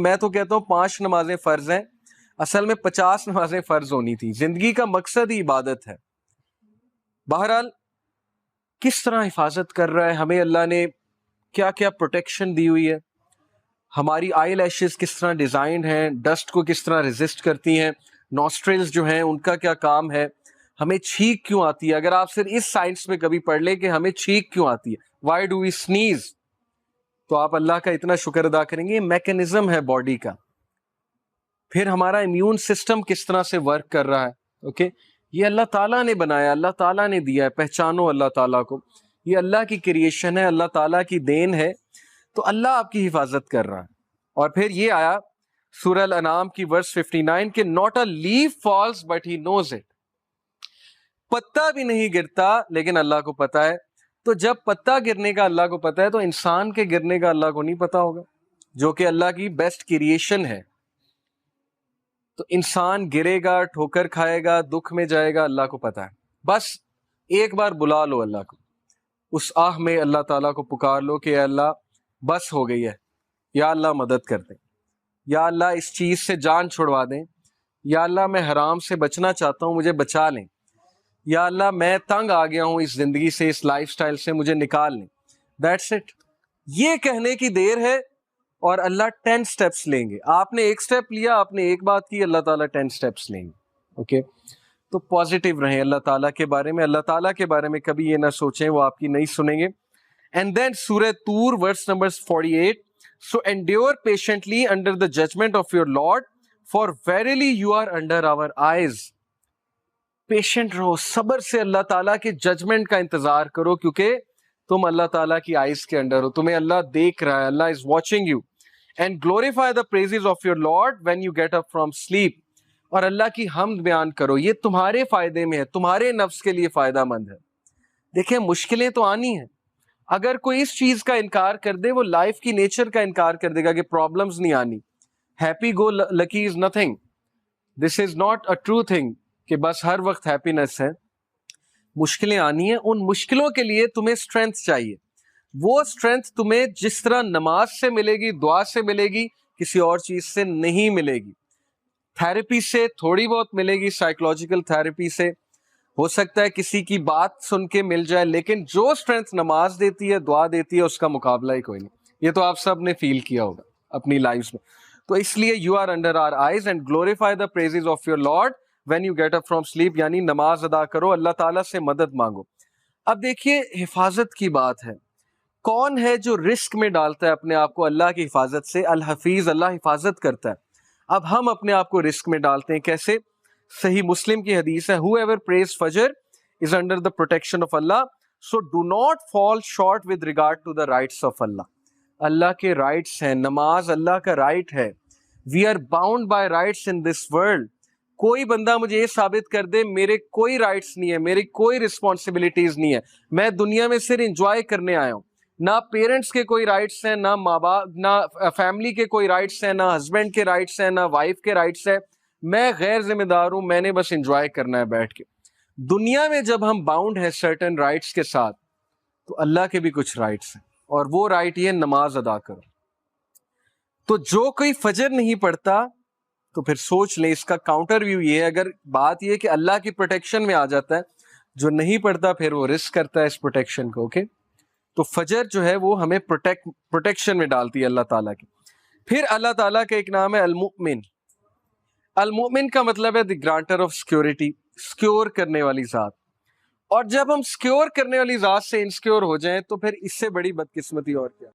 میں تو کہتا ہوں 5 نمازیں فرض ہیں، اصل میں 50 نمازیں فرض ہونی تھی. زندگی کا مقصد ہی عبادت ہے. بہرحال کس طرح حفاظت کر رہا ہے ہمیں اللہ نے، کیا کیا پروٹیکشن دی ہوئی ہے. ہماری آئی لیشز کس طرح ڈیزائنڈ ہیں، ڈسٹ کو کس طرح ریزسٹ کرتی ہیں، نوسٹرلز جو ہیں ان کا کیا کام ہے، ہمیں چھینک کیوں آتی ہے. اگر آپ صرف اس سائنس میں کبھی پڑھ لیں کہ ہمیں چھینک کیوں آتی ہے، وائی ڈو وی سنیز، تو آپ اللہ کا اتنا شکر ادا کریں گے. یہ میکینزم ہے باڈی کا. پھر ہمارا امیون سسٹم کس طرح سے ورک کر رہا ہے. اوکے یہ اللہ تعالیٰ نے بنایا، اللہ تعالیٰ نے دیا ہے. پہچانو اللہ تعالیٰ کو، یہ اللہ کی کریشن ہے، اللہ تعالیٰ کی دین ہے. تو اللہ آپ کی حفاظت کر رہا ہے. اور پھر یہ آیا سورہ الانعام کی ورس 59 کہ not a leaf falls but he knows it. پتا بھی نہیں گرتا لیکن اللہ کو پتا ہے. تو جب پتا گرنے کا اللہ کو پتا ہے تو انسان کے گرنے کا اللہ کو نہیں پتا ہوگا، جو کہ اللہ کی بیسٹ کریشن ہے. تو انسان گرے گا، ٹھوکر کھائے گا، دکھ میں جائے گا، اللہ کو پتا ہے. بس ایک بار بلا لو اللہ کو، اس آہ میں اللہ تعالیٰ کو پکار لو کہ اے اللہ بس ہو گئی ہے، یا اللہ مدد کر دیں، یا اللہ اس چیز سے جان چھڑوا دیں، یا اللہ میں حرام سے بچنا چاہتا ہوں مجھے بچا لیں، یا اللہ میں تنگ آ گیا ہوں اس زندگی سے، اس لائف سٹائل سے، مجھے نکال لیں. That's it. یہ کہنے کی دیر ہے اور اللہ 10 سٹیپس لیں گے. آپ نے ایک سٹیپ لیا، آپ نے ایک بات کی، اللہ تعالیٰ 10 سٹیپس لیں گے. اوکے تو پازیٹیو رہیں اللہ تعالیٰ کے بارے میں. اللہ تعالیٰ کے بارے میں کبھی یہ نہ سوچیں وہ آپ کی نہیں سنیں گے. اینڈ دین سورہ طور verse number 48 So endure patiently under the judgment of your Lord, for verily you are under our eyes. Patient رہو، صبر سے اللہ تعالیٰ کے ججمنٹ کا انتظار کرو، کیونکہ تم اللہ تعالیٰ کی آئیز کے انڈر ہو، تمہیں اللہ دیکھ رہا ہے، Allah is watching you. And glorify the praises of your lord when you get up from sleep. اور اللہ کی حمد بیان کرو، یہ تمہارے فائدے میں ہے، تمہارے نفس کے لیے فائدہ مند ہے. دیکھیں مشکلیں تو آنی ہیں. اگر کوئی اس چیز کا انکار کر دے وہ لائف کی نیچر کا انکار کر دے گا کہ پرابلمز نہیں آنی. Happy go lucky is nothing. This is not a true thing کہ بس ہر وقت ہیپینس ہے. مشکلیں آنی ہیں. ان مشکلوں کے لیے تمہیں اسٹرینتھ چاہیے. وہ اسٹرینتھ تمہیں جس طرح نماز سے ملے گی، دعا سے ملے گی، کسی اور چیز سے نہیں ملے گی. تھراپی سے تھوڑی بہت ملے گی، سائیکولوجیکل تھراپی سے ہو سکتا ہے کسی کی بات سن کے مل جائے، لیکن جو اسٹرینتھ نماز دیتی ہے، دعا دیتی ہے، اس کا مقابلہ ہی کوئی نہیں. یہ تو آپ سب نے فیل کیا ہوگا اپنی لائف میں. تو اس لیے you are under our eyes and glorify the praises of your lord when you get up from sleep. یعنی نماز ادا کرو، اللہ تعالیٰ سے مدد مانگو. اب دیکھیے حفاظت کی بات ہے. کون ہے جو رسک میں ڈالتا ہے اپنے آپ کو اللہ کی حفاظت سے؟ الحفیظ، اللہ حفاظت کرتا ہے. اب ہم اپنے آپ کو رسک میں ڈالتے ہیں کیسے؟ صحیح مسلم کی حدیث ہے whoever prays fajr is under the protection of Allah, so do not fall short with regard to the rights of Allah. اللہ کے رائٹس ہیں، نماز اللہ کا رائٹ ہے. we are bound by rights in this world. کوئی بندہ مجھے یہ ثابت کر دے میرے کوئی رائٹس نہیں ہے، میری کوئی رسپانسبلٹیز نہیں ہے، میں دنیا میں صرف انجوائے کرنے آیا ہوں. نہ پیرنٹس کے کوئی رائٹس ہیں، نہ ماں باپ، نہ فیملی کے کوئی رائٹس ہیں، نہ ہسبینڈ کے رائٹس ہیں، نہ وائف کے رائٹس ہیں. میں غیر ذمہ دار ہوں، میں نے بس انجوائے کرنا ہے بیٹھ کے. دنیا میں جب ہم باؤنڈ ہیں سرٹن رائٹس کے ساتھ، تو اللہ کے بھی کچھ رائٹس ہیں، اور وہ رائٹ یہ نماز ادا کرو. تو جو کوئی فجر نہیں پڑھتا تو پھر سوچ لیں، اس کا کاؤنٹر ویو یہ ہے، اگر بات یہ کہ اللہ کی پروٹیکشن میں آ جاتا ہے، جو نہیں پڑھتا پھر وہ رسک کرتا ہے اس پروٹیکشن کو. اوکے تو فجر جو ہے وہ ہمیں پروٹیکشن میں ڈالتی ہے اللہ تعالیٰ کی. پھر اللہ تعالیٰ کا ایک نام ہے المؤمن. المؤمن کا مطلب ہے دی گرانٹر آف سیکورٹی، سیکور کرنے والی ذات. اور جب ہم سیکور کرنے والی ذات سے انسیکیور ہو جائیں تو پھر اس سے بڑی بدقسمتی اور کیا؟